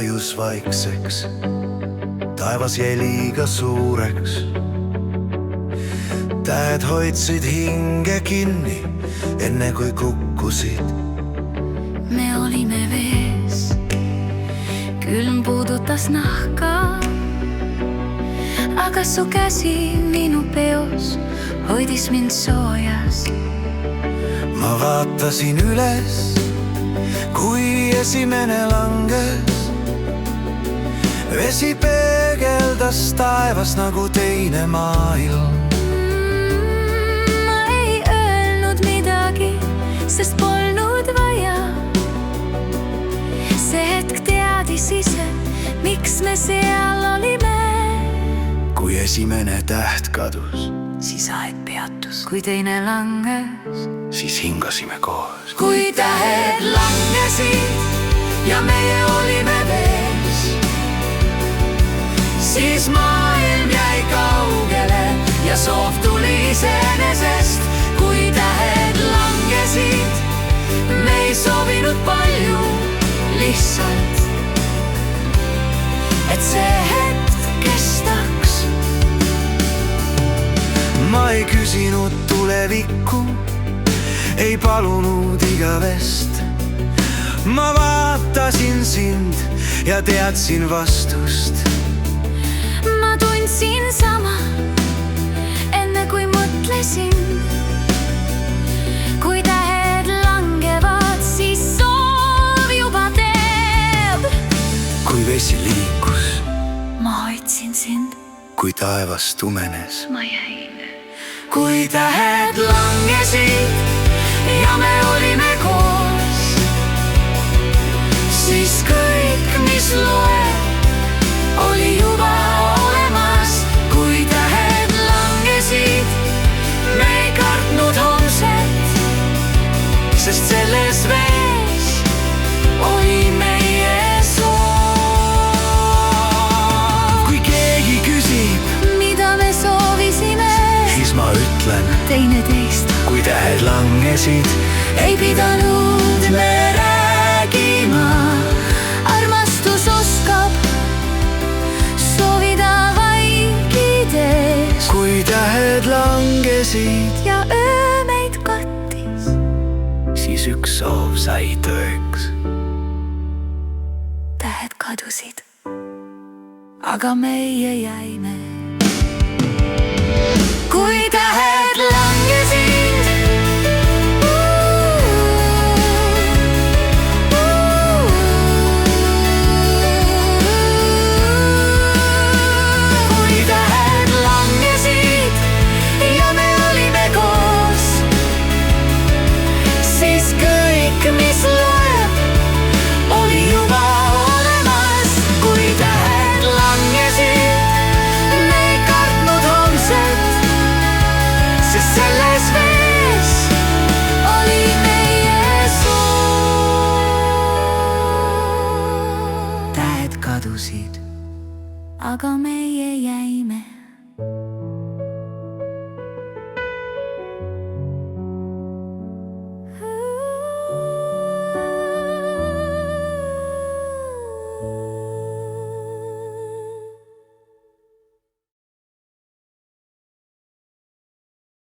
vajus vaikseks, taevas jäi liiga suureks. Tähed hoidsid hinge kinni, enne kui kukkusid. Me olime vees, külm puudutas nahka, aga su käsi minu peos hoidis mind soojas. Ma vaatasin üles, kui esimene langes. Vesi peegeldas taevas nagu teine maailm. Ma ei öelnud midagi, sest polnud vaja. See hetk teadis ise, miks me seal olime. Kui esimene täht kadus, siis aeg peatus, kui teine langes. siis hingasime koos. Kui tähed langesid ja meie olime vees, siis maailm jäi kaugele ja soov tuli iseenesest. Kui tähed langesid, me ei soovinud palju, lihtsalt et see hetk kestaks. Ma ei küsinud tulevikku, ei palunud igavest. Ma vaatasin sind ja teadsin vastust. Ma tundsin sama, enne kui mõtlesin. Kui tähed langevad, siis soov juba teeb. Kui vesi liikus, ma hoidsin sind, kui taevas tumenes. ma jäin. Kui tähed langesid ja me olime koos, siis kõik, mis loeb, oli juba olemas. Kui tähed langesid, me ei kartnud homset, sest selles vees oli meie soov. Kui keegi küsib, mida me soovisime, siis ma ütlen, teineteist kui tähed langesid, ei pidanud me räägima. Armastus oskab soovida vaikides. kui tähed langesid, ja öö meid kattis, siis üks soov sai tõeks. tähed kadusid, aga meie jäime. Kui tähed langesid, kui tähed langesid ja me olime koos, siis kõik, mis loeb, oli juba olemas. Kui tähed langesid, me ei kartnud homset, sest selles vees oli meie soov. Tähed kadusid, aga meie jäime.